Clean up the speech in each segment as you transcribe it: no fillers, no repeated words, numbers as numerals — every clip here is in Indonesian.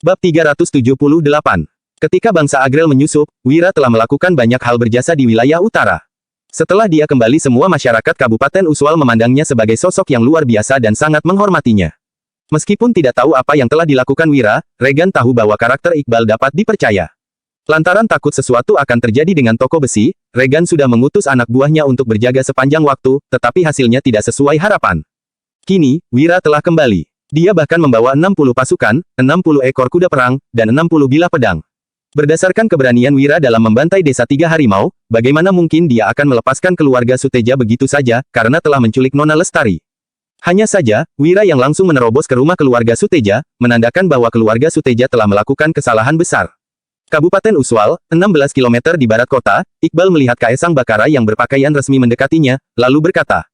Bab 378. Ketika bangsa Agrel menyusup, Wira telah melakukan banyak hal berjasa di wilayah utara. Setelah dia kembali, semua masyarakat Kabupaten Uswal memandangnya sebagai sosok yang luar biasa dan sangat menghormatinya. Meskipun tidak tahu apa yang telah dilakukan Wira, Regan tahu bahwa karakter Iqbal dapat dipercaya. Lantaran takut sesuatu akan terjadi dengan toko besi, Regan sudah mengutus anak buahnya untuk berjaga sepanjang waktu, tetapi hasilnya tidak sesuai harapan. Kini, Wira telah kembali. Dia bahkan membawa 60 pasukan, 60 ekor kuda perang, dan 60 bilah pedang. Berdasarkan keberanian Wira dalam membantai desa Tiga Harimau, bagaimana mungkin dia akan melepaskan keluarga Suteja begitu saja, karena telah menculik Nona Lestari. Hanya saja, Wira yang langsung menerobos ke rumah keluarga Suteja, menandakan bahwa keluarga Suteja telah melakukan kesalahan besar. Kabupaten Uswal, 16 km di barat kota, Iqbal melihat Kaesang Bakara yang berpakaian resmi mendekatinya, lalu berkata,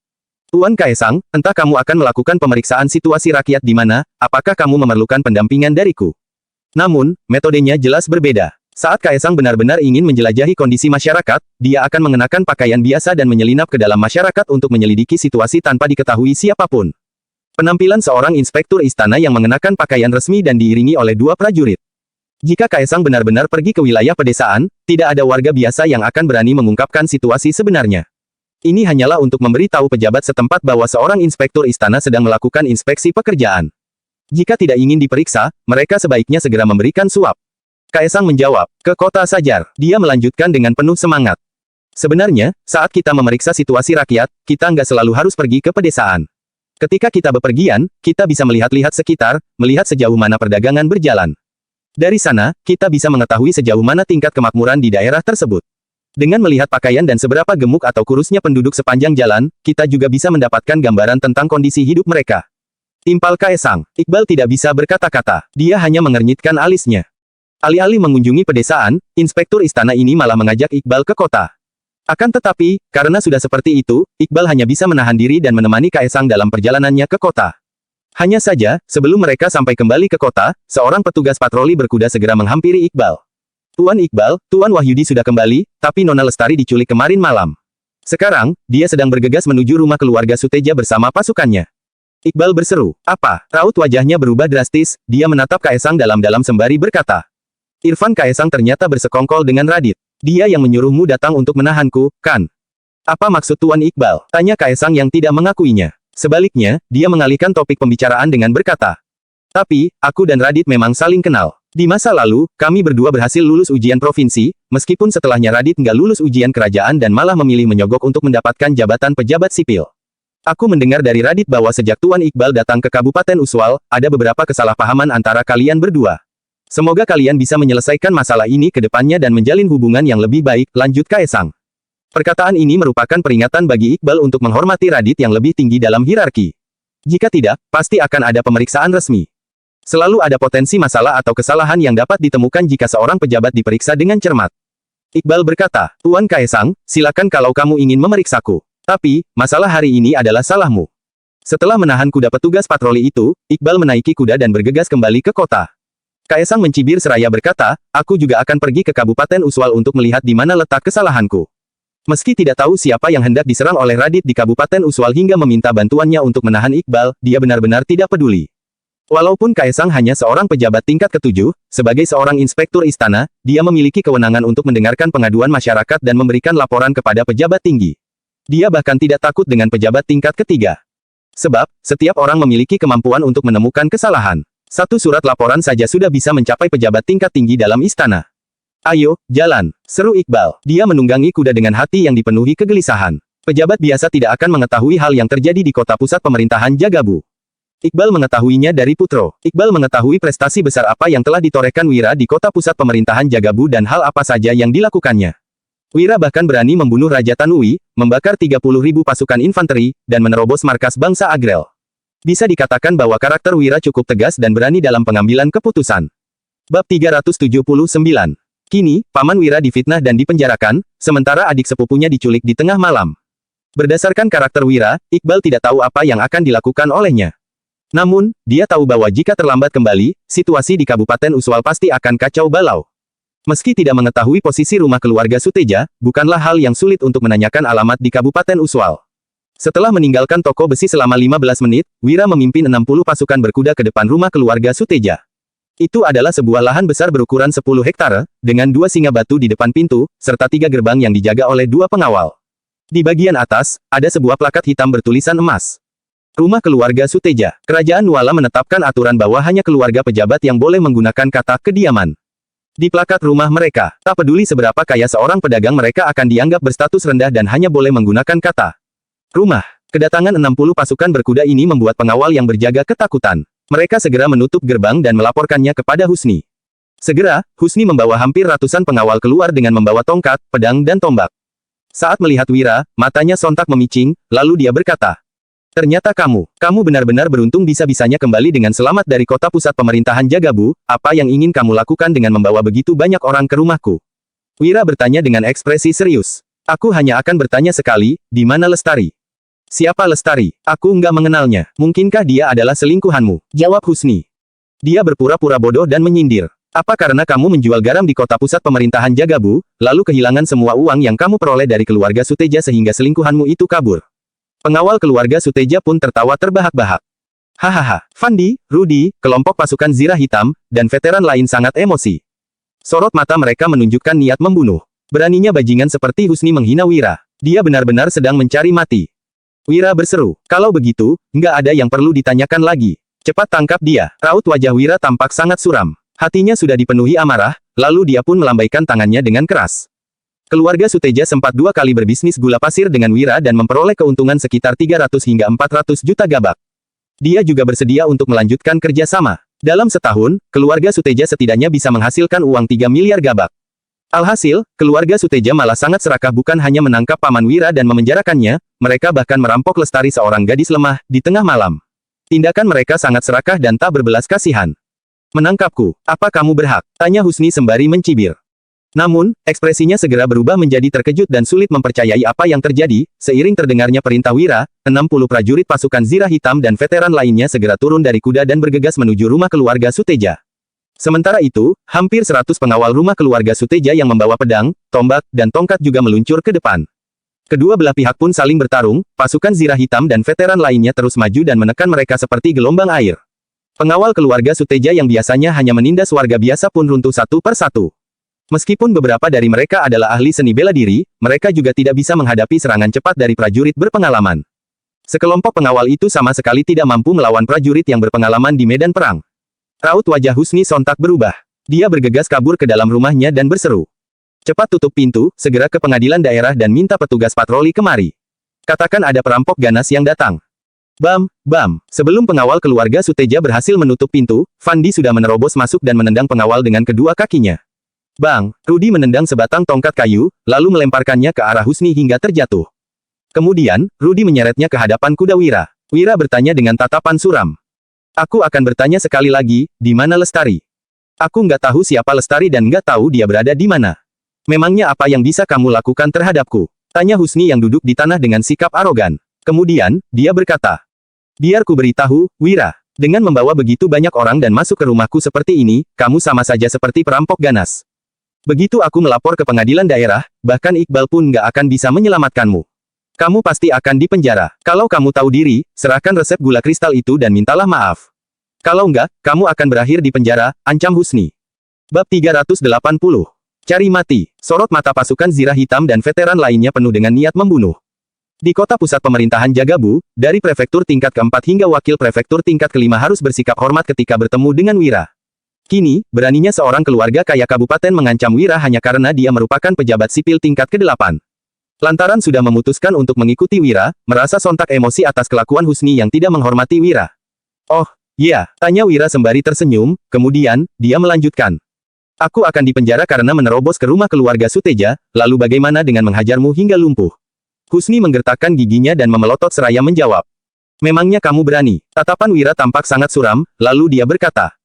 "Tuan Kaesang, entah kamu akan melakukan pemeriksaan situasi rakyat di mana, apakah kamu memerlukan pendampingan dariku?" Namun, metodenya jelas berbeda. Saat Kaesang benar-benar ingin menjelajahi kondisi masyarakat, dia akan mengenakan pakaian biasa dan menyelinap ke dalam masyarakat untuk menyelidiki situasi tanpa diketahui siapapun. Penampilan seorang inspektur istana yang mengenakan pakaian resmi dan diiringi oleh 2 prajurit. Jika Kaesang benar-benar pergi ke wilayah pedesaan, tidak ada warga biasa yang akan berani mengungkapkan situasi sebenarnya. Ini hanyalah untuk memberitahu pejabat setempat bahwa seorang inspektur istana sedang melakukan inspeksi pekerjaan. Jika tidak ingin diperiksa, mereka sebaiknya segera memberikan suap. Kaesang menjawab, "Ke kota Sajar." Dia melanjutkan dengan penuh semangat. "Sebenarnya, saat kita memeriksa situasi rakyat, kita nggak selalu harus pergi ke pedesaan. Ketika kita bepergian, kita bisa melihat-lihat sekitar, melihat sejauh mana perdagangan berjalan. Dari sana, kita bisa mengetahui sejauh mana tingkat kemakmuran di daerah tersebut. Dengan melihat pakaian dan seberapa gemuk atau kurusnya penduduk sepanjang jalan, kita juga bisa mendapatkan gambaran tentang kondisi hidup mereka." Timpal Kaesang. Iqbal tidak bisa berkata-kata. Dia hanya mengernyitkan alisnya. Alih-alih mengunjungi pedesaan, inspektur istana ini malah mengajak Iqbal ke kota. Akan tetapi, karena sudah seperti itu, Iqbal hanya bisa menahan diri dan menemani Kaesang dalam perjalanannya ke kota. Hanya saja, sebelum mereka sampai kembali ke kota, seorang petugas patroli berkuda segera menghampiri Iqbal. "Tuan Iqbal, Tuan Wahyudi sudah kembali, tapi Nona Lestari diculik kemarin malam. Sekarang, dia sedang bergegas menuju rumah keluarga Suteja bersama pasukannya." Iqbal berseru. "Apa?" Raut wajahnya berubah drastis, dia menatap Kaesang dalam-dalam sembari berkata, "Irfan Kaesang ternyata bersekongkol dengan Radit. Dia yang menyuruhmu datang untuk menahanku, kan?" "Apa maksud Tuan Iqbal?" tanya Kaesang yang tidak mengakuinya. Sebaliknya, dia mengalihkan topik pembicaraan dengan berkata, "Tapi, aku dan Radit memang saling kenal. Di masa lalu, kami berdua berhasil lulus ujian provinsi, meskipun setelahnya Radit nggak lulus ujian kerajaan dan malah memilih menyogok untuk mendapatkan jabatan pejabat sipil. Aku mendengar dari Radit bahwa sejak Tuan Iqbal datang ke Kabupaten Uswal, ada beberapa kesalahpahaman antara kalian berdua. Semoga kalian bisa menyelesaikan masalah ini ke depannya dan menjalin hubungan yang lebih baik," lanjut Kaesang. Perkataan ini merupakan peringatan bagi Iqbal untuk menghormati Radit yang lebih tinggi dalam hierarki. Jika tidak, pasti akan ada pemeriksaan resmi. Selalu ada potensi masalah atau kesalahan yang dapat ditemukan jika seorang pejabat diperiksa dengan cermat. Iqbal berkata, "Tuan Kaesang, silakan kalau kamu ingin memeriksaku. Tapi, masalah hari ini adalah salahmu." Setelah menahan kuda petugas patroli itu, Iqbal menaiki kuda dan bergegas kembali ke kota. Kaesang mencibir seraya berkata, "Aku juga akan pergi ke Kabupaten Uswal untuk melihat di mana letak kesalahanku." Meski tidak tahu siapa yang hendak diserang oleh Radit di Kabupaten Uswal hingga meminta bantuannya untuk menahan Iqbal, dia benar-benar tidak peduli. Walaupun Kaesang hanya seorang pejabat tingkat ke-7, sebagai seorang inspektur istana, dia memiliki kewenangan untuk mendengarkan pengaduan masyarakat dan memberikan laporan kepada pejabat tinggi. Dia bahkan tidak takut dengan pejabat tingkat ke-3. Sebab, setiap orang memiliki kemampuan untuk menemukan kesalahan. Satu surat laporan saja sudah bisa mencapai pejabat tingkat tinggi dalam istana. "Ayo, jalan," seru Iqbal. Dia menunggangi kuda dengan hati yang dipenuhi kegelisahan. Pejabat biasa tidak akan mengetahui hal yang terjadi di kota pusat pemerintahan Jagabu. Iqbal mengetahuinya dari Putro. Iqbal mengetahui prestasi besar apa yang telah ditorehkan Wira di kota pusat pemerintahan Jagabu dan hal apa saja yang dilakukannya. Wira bahkan berani membunuh Raja Tanui, membakar 30.000 pasukan infanteri, dan menerobos markas bangsa Agrel. Bisa dikatakan bahwa karakter Wira cukup tegas dan berani dalam pengambilan keputusan. Bab 379. Kini, Paman Wira difitnah dan dipenjarakan, sementara adik sepupunya diculik di tengah malam. Berdasarkan karakter Wira, Iqbal tidak tahu apa yang akan dilakukan olehnya. Namun, dia tahu bahwa jika terlambat kembali, situasi di Kabupaten Uswal pasti akan kacau balau. Meski tidak mengetahui posisi rumah keluarga Suteja, bukanlah hal yang sulit untuk menanyakan alamat di Kabupaten Uswal. Setelah meninggalkan toko besi selama 15 menit, Wira memimpin 60 pasukan berkuda ke depan rumah keluarga Suteja. Itu adalah sebuah lahan besar berukuran 10 hektare, dengan 2 singa batu di depan pintu, serta 3 gerbang yang dijaga oleh 2 pengawal. Di bagian atas, ada sebuah plakat hitam bertulisan emas. Rumah keluarga Suteja. Kerajaan Nuala menetapkan aturan bahwa hanya keluarga pejabat yang boleh menggunakan kata kediaman. Di plakat rumah mereka, tak peduli seberapa kaya seorang pedagang, mereka akan dianggap berstatus rendah dan hanya boleh menggunakan kata rumah. Kedatangan 60 pasukan berkuda ini membuat pengawal yang berjaga ketakutan. Mereka segera menutup gerbang dan melaporkannya kepada Husni. Segera, Husni membawa hampir ratusan pengawal keluar dengan membawa tongkat, pedang dan tombak. Saat melihat Wira, matanya sontak memicing, lalu dia berkata, "Ternyata kamu benar-benar beruntung bisa-bisanya kembali dengan selamat dari kota pusat pemerintahan Jagabu. Apa yang ingin kamu lakukan dengan membawa begitu banyak orang ke rumahku?" Wira bertanya dengan ekspresi serius. "Aku hanya akan bertanya sekali, di mana Lestari?" "Siapa Lestari? Aku nggak mengenalnya. Mungkinkah dia adalah selingkuhanmu?" jawab Husni. Dia berpura-pura bodoh dan menyindir. "Apa karena kamu menjual garam di kota pusat pemerintahan Jagabu, lalu kehilangan semua uang yang kamu peroleh dari keluarga Suteja sehingga selingkuhanmu itu kabur?" Pengawal keluarga Suteja pun tertawa terbahak-bahak. Hahaha, Fandi, Rudi, kelompok pasukan Zirah Hitam, dan veteran lain sangat emosi. Sorot mata mereka menunjukkan niat membunuh. Beraninya bajingan seperti Husni menghina Wira. Dia benar-benar sedang mencari mati. Wira berseru, "Kalau begitu, nggak ada yang perlu ditanyakan lagi. Cepat tangkap dia." Raut wajah Wira tampak sangat suram. Hatinya sudah dipenuhi amarah, lalu dia pun melambaikan tangannya dengan keras. Keluarga Suteja sempat 2 kali berbisnis gula pasir dengan Wira dan memperoleh keuntungan sekitar 300 hingga 400 juta gabak. Dia juga bersedia untuk melanjutkan kerjasama. Dalam setahun, keluarga Suteja setidaknya bisa menghasilkan uang 3 miliar gabak. Alhasil, keluarga Suteja malah sangat serakah, bukan hanya menangkap Paman Wira dan memenjarakannya, mereka bahkan merampok Lestari, seorang gadis lemah, di tengah malam. Tindakan mereka sangat serakah dan tak berbelas kasihan. "Menangkapku, apa kamu berhak?" tanya Husni sembari mencibir. Namun, ekspresinya segera berubah menjadi terkejut dan sulit mempercayai apa yang terjadi. Seiring terdengarnya perintah Wira, 60 prajurit pasukan Zirah Hitam dan veteran lainnya segera turun dari kuda dan bergegas menuju rumah keluarga Suteja. Sementara itu, hampir 100 pengawal rumah keluarga Suteja yang membawa pedang, tombak, dan tongkat juga meluncur ke depan. Kedua belah pihak pun saling bertarung, pasukan Zirah Hitam dan veteran lainnya terus maju dan menekan mereka seperti gelombang air. Pengawal keluarga Suteja yang biasanya hanya menindas warga biasa pun runtuh satu per satu. Meskipun beberapa dari mereka adalah ahli seni bela diri, mereka juga tidak bisa menghadapi serangan cepat dari prajurit berpengalaman. Sekelompok pengawal itu sama sekali tidak mampu melawan prajurit yang berpengalaman di medan perang. Raut wajah Husni sontak berubah. Dia bergegas kabur ke dalam rumahnya dan berseru, "Cepat tutup pintu, segera ke pengadilan daerah dan minta petugas patroli kemari. Katakan ada perampok ganas yang datang." Bam, bam. Sebelum pengawal keluarga Suteja berhasil menutup pintu, Fandi sudah menerobos masuk dan menendang pengawal dengan kedua kakinya. Bang, Rudi menendang sebatang tongkat kayu, lalu melemparkannya ke arah Husni hingga terjatuh. Kemudian, Rudi menyeretnya ke hadapan kuda Wira. Wira bertanya dengan tatapan suram. "Aku akan bertanya sekali lagi, di mana Lestari?" "Aku nggak tahu siapa Lestari dan nggak tahu dia berada di mana. Memangnya apa yang bisa kamu lakukan terhadapku?" tanya Husni yang duduk di tanah dengan sikap arogan. Kemudian, dia berkata, "Biar ku beritahu, Wira. Dengan membawa begitu banyak orang dan masuk ke rumahku seperti ini, kamu sama saja seperti perampok ganas. Begitu aku melapor ke pengadilan daerah, bahkan Iqbal pun nggak akan bisa menyelamatkanmu. Kamu pasti akan dipenjara. Kalau kamu tahu diri, serahkan resep gula kristal itu dan mintalah maaf. Kalau enggak, kamu akan berakhir di penjara," ancam Husni. Bab 380. Cari mati. Sorot mata pasukan Zirah Hitam dan veteran lainnya penuh dengan niat membunuh. Di kota pusat pemerintahan Jagabu, dari prefektur tingkat keempat hingga wakil prefektur tingkat kelima harus bersikap hormat ketika bertemu dengan Wira. Kini, beraninya seorang keluarga kaya kabupaten mengancam Wira hanya karena dia merupakan pejabat sipil tingkat ke-8. Lantaran sudah memutuskan untuk mengikuti Wira, merasa sontak emosi atas kelakuan Husni yang tidak menghormati Wira. "Oh, iya," tanya Wira sembari tersenyum, kemudian, dia melanjutkan. "Aku akan dipenjara karena menerobos ke rumah keluarga Suteja, lalu bagaimana dengan menghajarmu hingga lumpuh?" Husni menggertakkan giginya dan memelotot seraya menjawab. "Memangnya kamu berani?" Tatapan Wira tampak sangat suram, lalu dia berkata,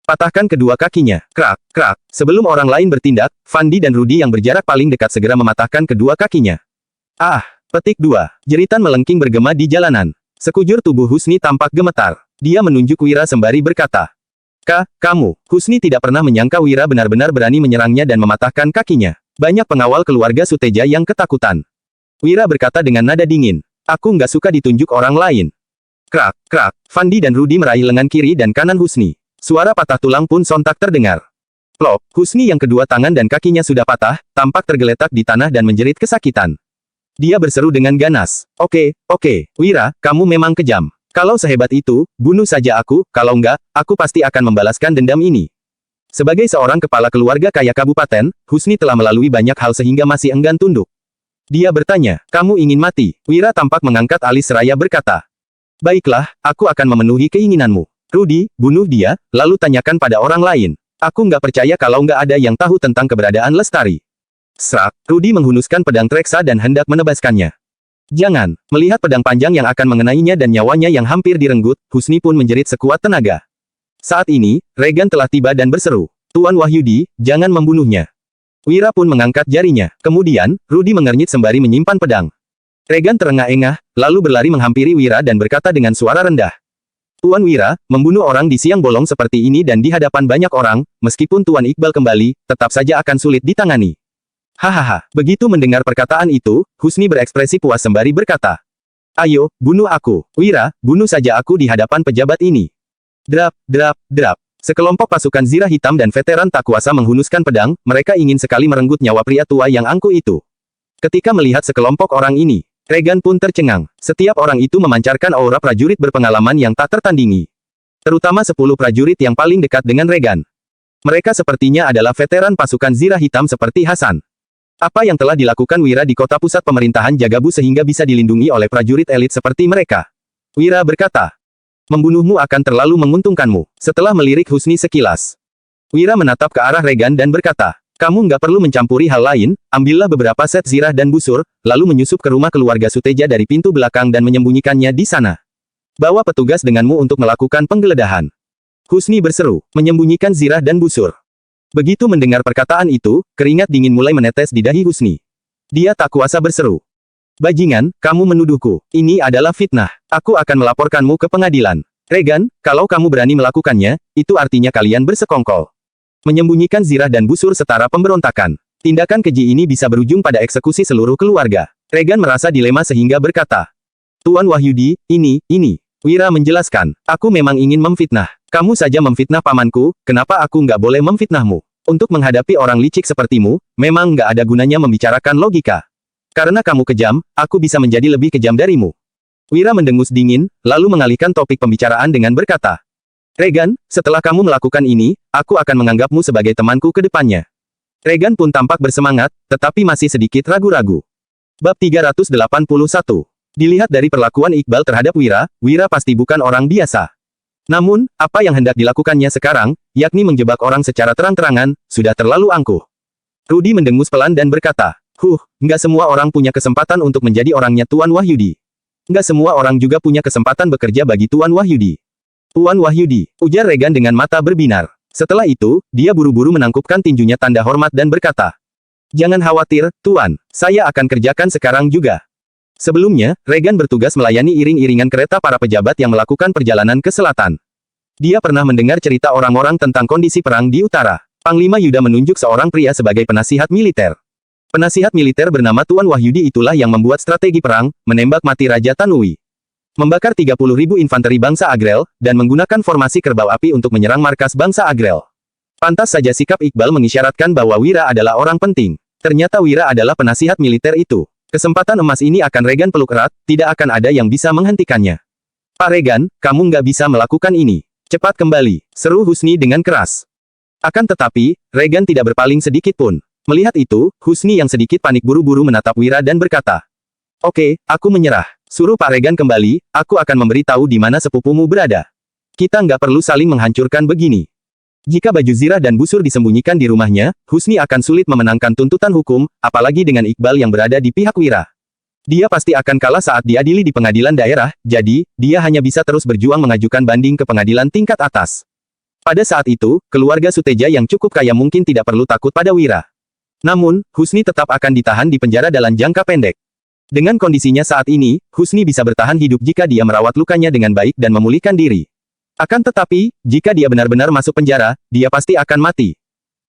"Patahkan kedua kakinya." Krak, krak. Sebelum orang lain bertindak, Fandi dan Rudi yang berjarak paling dekat segera mematahkan kedua kakinya. Ah! Petik 2. Jeritan melengking bergema di jalanan. Sekujur tubuh Husni tampak gemetar. Dia menunjuk Wira sembari berkata, Kamu." Husni tidak pernah menyangka Wira benar-benar berani menyerangnya dan mematahkan kakinya. Banyak pengawal keluarga Suteja yang ketakutan. Wira berkata dengan nada dingin, "Aku nggak suka ditunjuk orang lain." Krak, krak. Fandi dan Rudi meraih lengan kiri dan kanan Husni. Suara patah tulang pun sontak terdengar. Plop, Husni yang kedua tangan dan kakinya sudah patah, tampak tergeletak di tanah dan menjerit kesakitan. Dia berseru dengan ganas. Oke, Wira, kamu memang kejam. Kalau sehebat itu, bunuh saja aku, kalau enggak, aku pasti akan membalaskan dendam ini. Sebagai seorang kepala keluarga kaya kabupaten, Husni telah melalui banyak hal sehingga masih enggan tunduk. Dia bertanya, kamu ingin mati? Wira tampak mengangkat alis seraya berkata. Baiklah, aku akan memenuhi keinginanmu. Rudy, bunuh dia, lalu tanyakan pada orang lain. Aku nggak percaya kalau nggak ada yang tahu tentang keberadaan Lestari. Serak, Rudy menghunuskan pedang Treksa dan hendak menebaskannya. Jangan, melihat pedang panjang yang akan mengenainya dan nyawanya yang hampir direnggut, Husni pun menjerit sekuat tenaga. Saat ini, Regan telah tiba dan berseru, Tuan Wahyudi, jangan membunuhnya. Wira pun mengangkat jarinya. Kemudian, Rudy mengernyit sembari menyimpan pedang. Regan terengah-engah, lalu berlari menghampiri Wira dan berkata dengan suara rendah. Tuan Wira, membunuh orang di siang bolong seperti ini dan di hadapan banyak orang, meskipun Tuan Iqbal kembali, tetap saja akan sulit ditangani. Hahaha, begitu mendengar perkataan itu, Husni berekspresi puas sembari berkata. Ayo, bunuh aku. Wira, bunuh saja aku di hadapan pejabat ini. Drap. Sekelompok pasukan zirah hitam dan veteran tak kuasa menghunuskan pedang, mereka ingin sekali merenggut nyawa pria tua yang angkuh itu. Ketika melihat sekelompok orang ini, Regan pun tercengang. Setiap orang itu memancarkan aura prajurit berpengalaman yang tak tertandingi. Terutama 10 prajurit yang paling dekat dengan Regan. Mereka sepertinya adalah veteran pasukan zirah hitam seperti Hasan. Apa yang telah dilakukan Wira di kota pusat pemerintahan Jagabu sehingga bisa dilindungi oleh prajurit elit seperti mereka? Wira berkata. Membunuhmu akan terlalu menguntungkanmu. Setelah melirik Husni sekilas, Wira menatap ke arah Regan dan berkata. Kamu nggak perlu mencampuri hal lain, ambillah beberapa set zirah dan busur, lalu menyusup ke rumah keluarga Suteja dari pintu belakang dan menyembunyikannya di sana. Bawa petugas denganmu untuk melakukan penggeledahan. Husni berseru, menyembunyikan zirah dan busur. Begitu mendengar perkataan itu, keringat dingin mulai menetes di dahi Husni. Dia tak kuasa berseru. Bajingan, kamu menuduhku. Ini adalah fitnah. Aku akan melaporkanmu ke pengadilan. Regan, kalau kamu berani melakukannya, itu artinya kalian bersekongkol. Menyembunyikan zirah dan busur setara pemberontakan. Tindakan keji ini bisa berujung pada eksekusi seluruh keluarga. Regan merasa dilema sehingga berkata. Tuan Wahyudi, ini. Wira menjelaskan. Aku memang ingin memfitnah. Kamu saja memfitnah pamanku, kenapa aku nggak boleh memfitnahmu? Untuk menghadapi orang licik sepertimu, memang nggak ada gunanya membicarakan logika. Karena kamu kejam, aku bisa menjadi lebih kejam darimu. Wira mendengus dingin, lalu mengalihkan topik pembicaraan dengan berkata. Regan, setelah kamu melakukan ini, aku akan menganggapmu sebagai temanku ke depannya. Regan pun tampak bersemangat, tetapi masih sedikit ragu-ragu. Bab 381. Dilihat dari perlakuan Iqbal terhadap Wira, Wira pasti bukan orang biasa. Namun, apa yang hendak dilakukannya sekarang, yakni menjebak orang secara terang-terangan, sudah terlalu angkuh. Rudy mendengus pelan dan berkata, nggak semua orang punya kesempatan untuk menjadi orangnya Tuan Wahyudi. Nggak semua orang juga punya kesempatan bekerja bagi Tuan Wahyudi. Tuan Wahyudi, ujar Regan dengan mata berbinar. Setelah itu, dia buru-buru menangkupkan tinjunya tanda hormat dan berkata. Jangan khawatir, Tuan, saya akan kerjakan sekarang juga. Sebelumnya, Regan bertugas melayani iring-iringan kereta para pejabat yang melakukan perjalanan ke selatan. Dia pernah mendengar cerita orang-orang tentang kondisi perang di utara. Panglima Yuda menunjuk seorang pria sebagai penasihat militer. Penasihat militer bernama Tuan Wahyudi itulah yang membuat strategi perang, menembak mati Raja Tanui. Membakar 30.000 infanteri bangsa Agrel, dan menggunakan formasi kerbau api untuk menyerang markas bangsa Agrel. Pantas saja sikap Iqbal mengisyaratkan bahwa Wira adalah orang penting. Ternyata Wira adalah penasihat militer itu. Kesempatan emas ini akan Regan peluk erat, tidak akan ada yang bisa menghentikannya. Pak Regan, kamu nggak bisa melakukan ini. Cepat kembali, seru Husni dengan keras. Akan tetapi, Regan tidak berpaling sedikit pun. Melihat itu, Husni yang sedikit panik buru-buru menatap Wira dan berkata. Oke, aku menyerah. Suruh Pak Regan kembali, aku akan memberitahu di mana sepupumu berada. Kita nggak perlu saling menghancurkan begini. Jika baju zirah dan busur disembunyikan di rumahnya, Husni akan sulit memenangkan tuntutan hukum, apalagi dengan Iqbal yang berada di pihak Wira. Dia pasti akan kalah saat diadili di pengadilan daerah, jadi, dia hanya bisa terus berjuang mengajukan banding ke pengadilan tingkat atas. Pada saat itu, keluarga Suteja yang cukup kaya mungkin tidak perlu takut pada Wira. Namun, Husni tetap akan ditahan di penjara dalam jangka pendek. Dengan kondisinya saat ini, Husni bisa bertahan hidup jika dia merawat lukanya dengan baik dan memulihkan diri. Akan tetapi, jika dia benar-benar masuk penjara, dia pasti akan mati.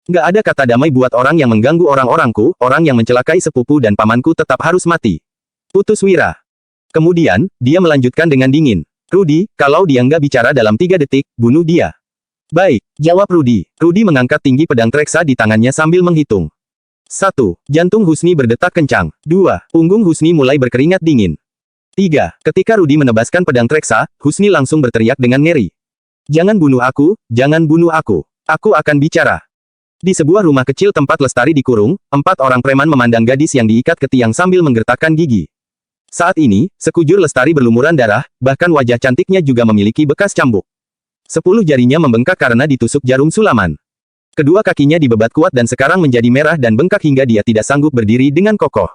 Nggak ada kata damai buat orang yang mengganggu orang-orangku, orang yang mencelakai sepupu dan pamanku tetap harus mati. Putus Wira. Kemudian, dia melanjutkan dengan dingin. Rudy, kalau dia nggak bicara dalam 3 detik, bunuh dia. Baik, jawab Rudy. Rudy mengangkat tinggi pedang Treksa di tangannya sambil menghitung. 1. Jantung Husni berdetak kencang. 2. Punggung Husni mulai berkeringat dingin. 3. Ketika Rudy menebaskan pedang Treksa, Husni langsung berteriak dengan ngeri. Jangan bunuh aku, jangan bunuh aku. Aku akan bicara. Di sebuah rumah kecil tempat Lestari dikurung, 4 orang preman memandang gadis yang diikat ke tiang sambil menggertakkan gigi. Saat ini, sekujur Lestari berlumuran darah, bahkan wajah cantiknya juga memiliki bekas cambuk. 10 jarinya membengkak karena ditusuk jarum sulaman. Kedua kakinya dibebat kuat dan sekarang menjadi merah dan bengkak hingga dia tidak sanggup berdiri dengan kokoh.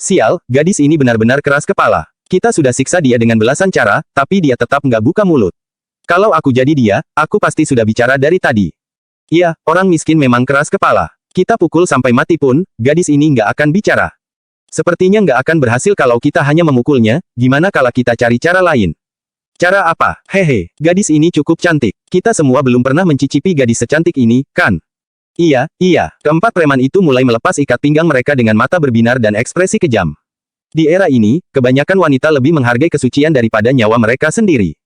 Sial, gadis ini benar-benar keras kepala. Kita sudah siksa dia dengan belasan cara, tapi dia tetap nggak buka mulut. Kalau aku jadi dia, aku pasti sudah bicara dari tadi. Iya, orang miskin memang keras kepala. Kita pukul sampai mati pun, gadis ini nggak akan bicara. Sepertinya nggak akan berhasil kalau kita hanya memukulnya, gimana kalau kita cari cara lain? Cara apa? Hehe, gadis ini cukup cantik. Kita semua belum pernah mencicipi gadis secantik ini, kan? Iya, iya. Keempat preman itu mulai melepas ikat pinggang mereka dengan mata berbinar dan ekspresi kejam. Di era ini, kebanyakan wanita lebih menghargai kesucian daripada nyawa mereka sendiri.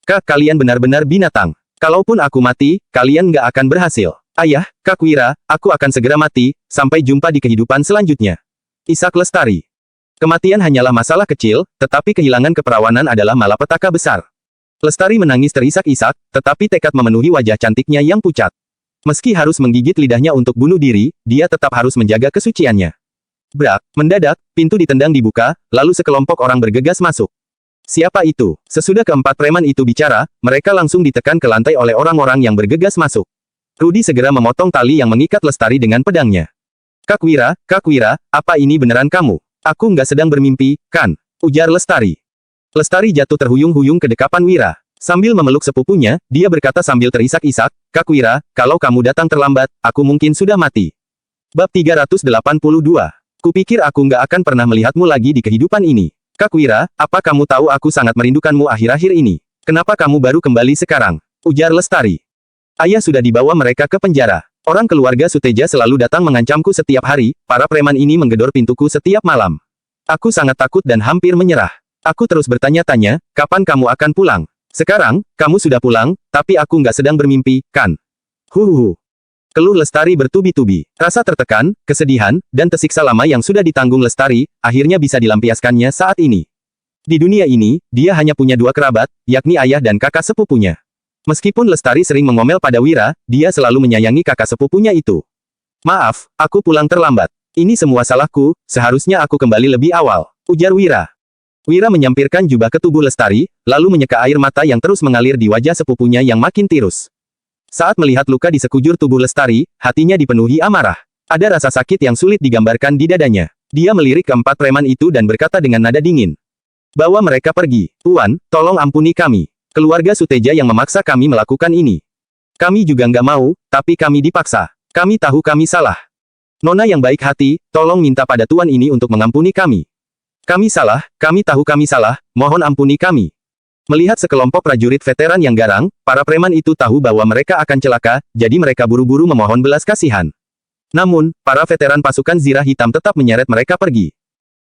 Kalian benar-benar binatang. Kalaupun aku mati, kalian nggak akan berhasil. Ayah, Kak Wira, aku akan segera mati, sampai jumpa di kehidupan selanjutnya. Isak Lestari. Kematian hanyalah masalah kecil, tetapi kehilangan keperawanan adalah malapetaka besar. Lestari menangis terisak-isak, tetapi tekad memenuhi wajah cantiknya yang pucat. Meski harus menggigit lidahnya untuk bunuh diri, dia tetap harus menjaga kesuciannya. Brak, mendadak, pintu ditendang dibuka, lalu sekelompok orang bergegas masuk. Siapa itu? Sesudah keempat preman itu bicara, mereka langsung ditekan ke lantai oleh orang-orang yang bergegas masuk. Rudy segera memotong tali yang mengikat Lestari dengan pedangnya. Kak Wira, apa ini beneran kamu? Aku nggak sedang bermimpi, kan? Ujar Lestari. Lestari jatuh terhuyung-huyung ke dekapan Wira. Sambil memeluk sepupunya, dia berkata sambil terisak-isak, Kak Wira, kalau kamu datang terlambat, aku mungkin sudah mati. Bab 382. Kupikir aku nggak akan pernah melihatmu lagi di kehidupan ini. Kak Wira, apa kamu tahu aku sangat merindukanmu akhir-akhir ini? Kenapa kamu baru kembali sekarang? Ujar Lestari. Ayah sudah dibawa mereka ke penjara. Orang keluarga Suteja selalu datang mengancamku setiap hari, para preman ini menggedor pintuku setiap malam. Aku sangat takut dan hampir menyerah. Aku terus bertanya-tanya, kapan kamu akan pulang? Sekarang, kamu sudah pulang, tapi aku nggak sedang bermimpi, kan? Huhuhu. Keluh Lestari bertubi-tubi. Rasa tertekan, kesedihan, dan tersiksa lama yang sudah ditanggung Lestari, akhirnya bisa dilampiaskannya saat ini. Di dunia ini, dia hanya punya 2 kerabat, yakni ayah dan kakak sepupunya. Meskipun Lestari sering mengomel pada Wira, dia selalu menyayangi kakak sepupunya itu. Maaf, aku pulang terlambat. Ini semua salahku, seharusnya aku kembali lebih awal, ujar Wira. Wira menyampirkan jubah ke tubuh Lestari, lalu menyeka air mata yang terus mengalir di wajah sepupunya yang makin tirus. Saat melihat luka di sekujur tubuh Lestari, hatinya dipenuhi amarah. Ada rasa sakit yang sulit digambarkan di dadanya. Dia melirik keempat preman itu dan berkata dengan nada dingin. Bawa mereka pergi. Tuan, tolong ampuni kami. Keluarga Suteja yang memaksa kami melakukan ini. Kami juga nggak mau, tapi kami dipaksa. Kami tahu kami salah. Nona yang baik hati, tolong minta pada tuan ini untuk mengampuni kami. Kami salah, kami tahu kami salah, mohon ampuni kami. Melihat sekelompok prajurit veteran yang garang, para preman itu tahu bahwa mereka akan celaka, jadi mereka buru-buru memohon belas kasihan. Namun, para veteran pasukan Zirah Hitam tetap menyeret mereka pergi.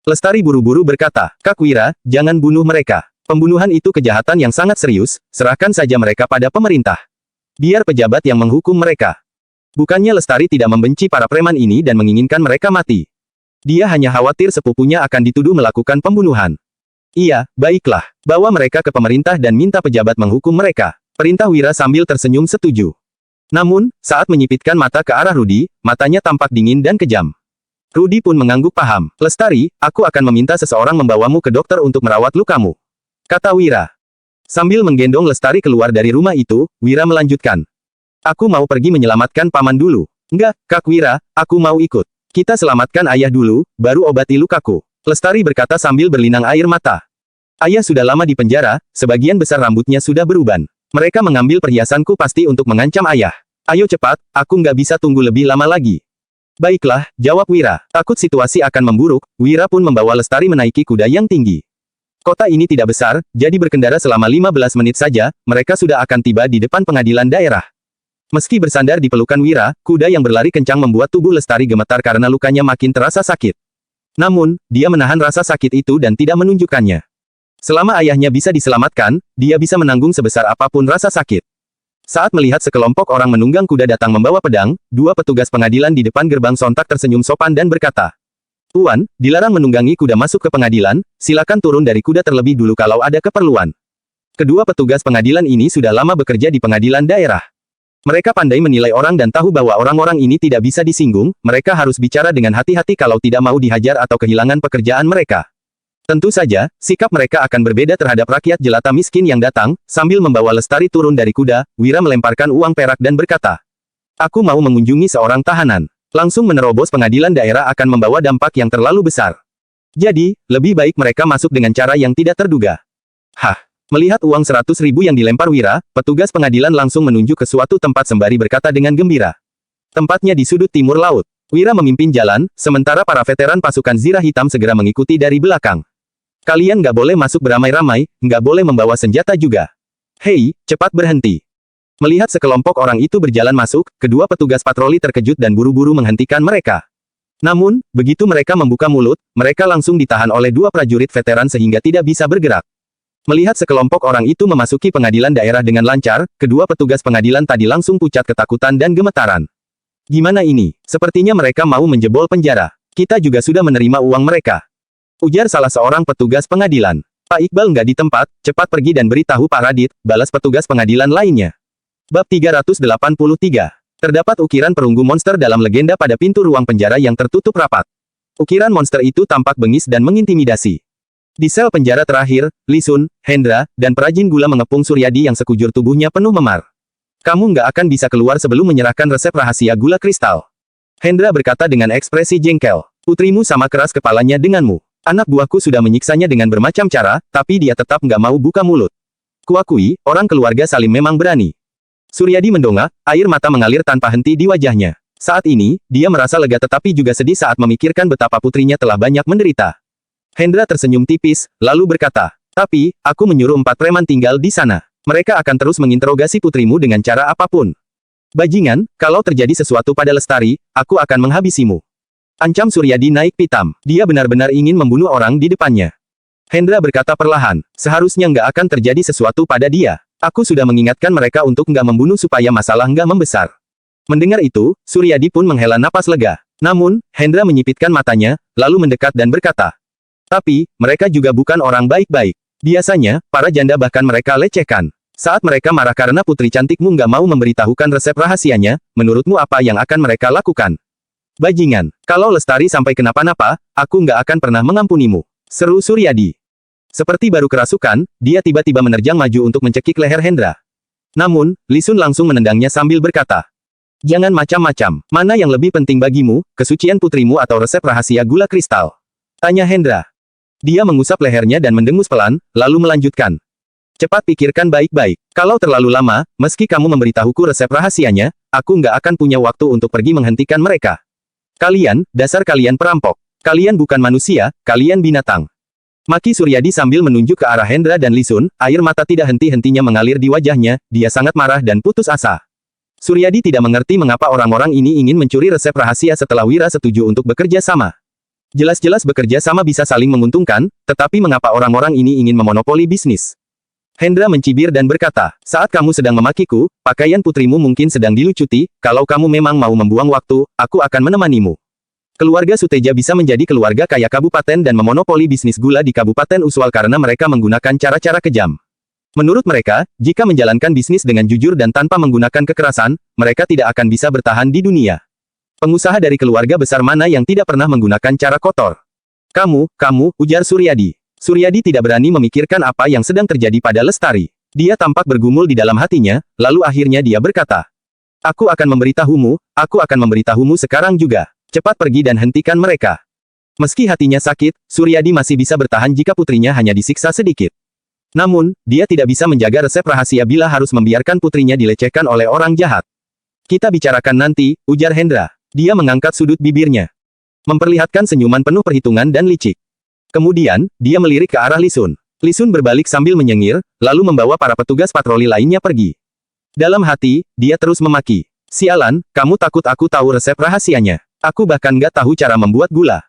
Lestari buru-buru berkata, Kak Wira, jangan bunuh mereka. Pembunuhan itu kejahatan yang sangat serius, serahkan saja mereka pada pemerintah. Biar pejabat yang menghukum mereka. Bukannya Lestari tidak membenci para preman ini dan menginginkan mereka mati. Dia hanya khawatir sepupunya akan dituduh melakukan pembunuhan. Iya, baiklah. Bawa mereka ke pemerintah dan minta pejabat menghukum mereka. Perintah Wira sambil tersenyum setuju. Namun, saat menyipitkan mata ke arah Rudy, matanya tampak dingin dan kejam. Rudy pun mengangguk paham. Lestari, aku akan meminta seseorang membawamu ke dokter untuk merawat lukamu. Kata Wira. Sambil menggendong Lestari keluar dari rumah itu, Wira melanjutkan. Aku mau pergi menyelamatkan paman dulu. Enggak, Kak Wira, aku mau ikut. Kita selamatkan ayah dulu, baru obati lukaku. Lestari berkata sambil berlinang air mata. Ayah sudah lama di penjara, sebagian besar rambutnya sudah beruban. Mereka mengambil perhiasanku pasti untuk mengancam ayah. Ayo cepat, aku nggak bisa tunggu lebih lama lagi. Baiklah, jawab Wira. Takut situasi akan memburuk, Wira pun membawa Lestari menaiki kuda yang tinggi. Kota ini tidak besar, jadi berkendara selama 15 menit saja, mereka sudah akan tiba di depan pengadilan daerah. Meski bersandar di pelukan Wira, kuda yang berlari kencang membuat tubuh Lestari gemetar karena lukanya makin terasa sakit. Namun, dia menahan rasa sakit itu dan tidak menunjukkannya. Selama ayahnya bisa diselamatkan, dia bisa menanggung sebesar apapun rasa sakit. Saat melihat sekelompok orang menunggang kuda datang membawa pedang, dua petugas pengadilan di depan gerbang sontak tersenyum sopan dan berkata, "Tuan, dilarang menunggangi kuda masuk ke pengadilan, silakan turun dari kuda terlebih dulu kalau ada keperluan." Kedua petugas pengadilan ini sudah lama bekerja di pengadilan daerah. Mereka pandai menilai orang dan tahu bahwa orang-orang ini tidak bisa disinggung, mereka harus bicara dengan hati-hati kalau tidak mau dihajar atau kehilangan pekerjaan mereka. Tentu saja, sikap mereka akan berbeda terhadap rakyat jelata miskin yang datang. Sambil membawa Lestari turun dari kuda, Wira melemparkan uang perak dan berkata, "Aku mau mengunjungi seorang tahanan. Langsung menerobos pengadilan daerah akan membawa dampak yang terlalu besar. Jadi, lebih baik mereka masuk dengan cara yang tidak terduga." Hah! Melihat uang 100.000 yang dilempar Wira, petugas pengadilan langsung menunjuk ke suatu tempat sembari berkata dengan gembira. Tempatnya di sudut timur laut. Wira memimpin jalan, sementara para veteran pasukan Zirah Hitam segera mengikuti dari belakang. "Kalian nggak boleh masuk beramai-ramai, nggak boleh membawa senjata juga. Hei, cepat berhenti." Melihat sekelompok orang itu berjalan masuk, kedua petugas patroli terkejut dan buru-buru menghentikan mereka. Namun, begitu mereka membuka mulut, mereka langsung ditahan oleh dua prajurit veteran sehingga tidak bisa bergerak. Melihat sekelompok orang itu memasuki pengadilan daerah dengan lancar, kedua petugas pengadilan tadi langsung pucat ketakutan dan gemetaran. "Gimana ini? Sepertinya mereka mau menjebol penjara. Kita juga sudah menerima uang mereka," ujar salah seorang petugas pengadilan. "Pak Iqbal nggak di tempat, cepat pergi dan beritahu Pak Radit," balas petugas pengadilan lainnya. Bab 383. Terdapat ukiran perunggu monster dalam legenda pada pintu ruang penjara yang tertutup rapat. Ukiran monster itu tampak bengis dan mengintimidasi. Di sel penjara terakhir, Li Sun, Hendra, dan perajin gula mengepung Suryadi yang sekujur tubuhnya penuh memar. "Kamu nggak akan bisa keluar sebelum menyerahkan resep rahasia gula kristal," Hendra berkata dengan ekspresi jengkel. "Putrimu sama keras kepalanya denganmu. Anak buahku sudah menyiksanya dengan bermacam cara, tapi dia tetap nggak mau buka mulut. Kuakui, orang keluarga Salim memang berani." Suryadi mendongak, air mata mengalir tanpa henti di wajahnya. Saat ini, dia merasa lega tetapi juga sedih saat memikirkan betapa putrinya telah banyak menderita. Hendra tersenyum tipis, lalu berkata, "Tapi, aku menyuruh 4 preman tinggal di sana. Mereka akan terus menginterogasi putrimu dengan cara apapun. Bajingan, kalau terjadi sesuatu pada Lestari, aku akan menghabisimu." Ancam Suryadi naik pitam. Dia benar-benar ingin membunuh orang di depannya. Hendra berkata perlahan, "Seharusnya nggak akan terjadi sesuatu pada dia. Aku sudah mengingatkan mereka untuk nggak membunuh supaya masalah nggak membesar." Mendengar itu, Suryadi pun menghela napas lega. Namun, Hendra menyipitkan matanya, lalu mendekat dan berkata, "Tapi, mereka juga bukan orang baik-baik. Biasanya, para janda bahkan mereka lecehkan. Saat mereka marah karena putri cantikmu nggak mau memberitahukan resep rahasianya, menurutmu apa yang akan mereka lakukan? Bajingan, kalau Lestari sampai kenapa-napa, aku nggak akan pernah mengampunimu," seru Suryadi. Seperti baru kerasukan, dia tiba-tiba menerjang maju untuk mencekik leher Hendra. Namun, Li Sun langsung menendangnya sambil berkata, "Jangan macam-macam. Mana yang lebih penting bagimu, kesucian putrimu atau resep rahasia gula kristal?" tanya Hendra. Dia mengusap lehernya dan mendengus pelan, lalu melanjutkan. "Cepat pikirkan baik-baik. Kalau terlalu lama, meski kamu memberitahuku resep rahasianya, aku nggak akan punya waktu untuk pergi menghentikan mereka. Kalian, dasar kalian perampok. Kalian bukan manusia, kalian binatang." Maki Suryadi sambil menunjuk ke arah Hendra dan Li Sun, air mata tidak henti-hentinya mengalir di wajahnya, dia sangat marah dan putus asa. Suryadi tidak mengerti mengapa orang-orang ini ingin mencuri resep rahasia setelah Wira setuju untuk bekerja sama. Jelas-jelas bekerja sama bisa saling menguntungkan, tetapi mengapa orang-orang ini ingin memonopoli bisnis? Hendra mencibir dan berkata, "Saat kamu sedang memakiku, pakaian putrimu mungkin sedang dilucuti, kalau kamu memang mau membuang waktu, aku akan menemanimu. Keluarga Suteja bisa menjadi keluarga kaya kabupaten dan memonopoli bisnis gula di Kabupaten Uswal karena mereka menggunakan cara-cara kejam. Menurut mereka, jika menjalankan bisnis dengan jujur dan tanpa menggunakan kekerasan, mereka tidak akan bisa bertahan di dunia. Pengusaha dari keluarga besar mana yang tidak pernah menggunakan cara kotor? Kamu, ujar Suryadi. Suryadi tidak berani memikirkan apa yang sedang terjadi pada Lestari. Dia tampak bergumul di dalam hatinya, lalu akhirnya dia berkata, aku akan memberitahumu sekarang juga. Cepat pergi dan hentikan mereka." Meski hatinya sakit, Suryadi masih bisa bertahan jika putrinya hanya disiksa sedikit. Namun, dia tidak bisa menjaga resep rahasia bila harus membiarkan putrinya dilecehkan oleh orang jahat. "Kita bicarakan nanti," ujar Hendra. Dia mengangkat sudut bibirnya, memperlihatkan senyuman penuh perhitungan dan licik. Kemudian, dia melirik ke arah Li Sun. Li Sun berbalik sambil menyengir, lalu membawa para petugas patroli lainnya pergi. Dalam hati, dia terus memaki. "Sialan, kamu takut aku tahu resep rahasianya. Aku bahkan nggak tahu cara membuat gula."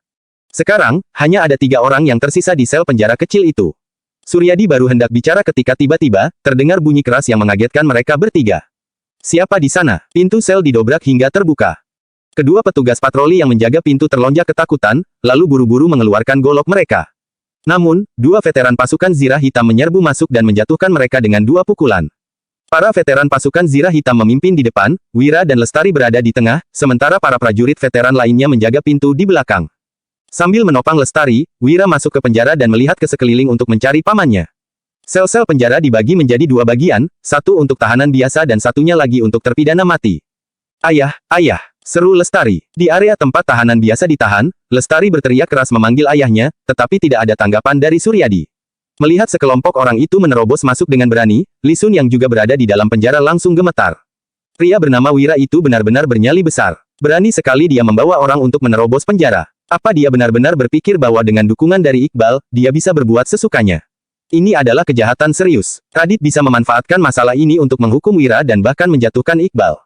Sekarang, hanya ada 3 orang yang tersisa di sel penjara kecil itu. Suryadi baru hendak bicara ketika tiba-tiba, terdengar bunyi keras yang mengagetkan mereka bertiga. Siapa di sana? Pintu sel didobrak hingga terbuka. Kedua petugas patroli yang menjaga pintu terlonjak ketakutan, lalu buru-buru mengeluarkan golok mereka. Namun, dua veteran pasukan Zirah Hitam menyerbu masuk dan menjatuhkan mereka dengan dua pukulan. Para veteran pasukan Zirah Hitam memimpin di depan, Wira dan Lestari berada di tengah, sementara para prajurit veteran lainnya menjaga pintu di belakang. Sambil menopang Lestari, Wira masuk ke penjara dan melihat ke sekeliling untuk mencari pamannya. Sel-sel penjara dibagi menjadi dua bagian, satu untuk tahanan biasa dan satunya lagi untuk terpidana mati. Ayah, ayah! Seru Lestari. Di area tempat tahanan biasa ditahan, Lestari berteriak keras memanggil ayahnya, tetapi tidak ada tanggapan dari Suryadi. Melihat sekelompok orang itu menerobos masuk dengan berani, Li Sun yang juga berada di dalam penjara langsung gemetar. Pria bernama Wira itu benar-benar bernyali besar. Berani sekali dia membawa orang untuk menerobos penjara. Apa dia benar-benar berpikir bahwa dengan dukungan dari Iqbal, dia bisa berbuat sesukanya? Ini adalah kejahatan serius. Radit bisa memanfaatkan masalah ini untuk menghukum Wira dan bahkan menjatuhkan Iqbal.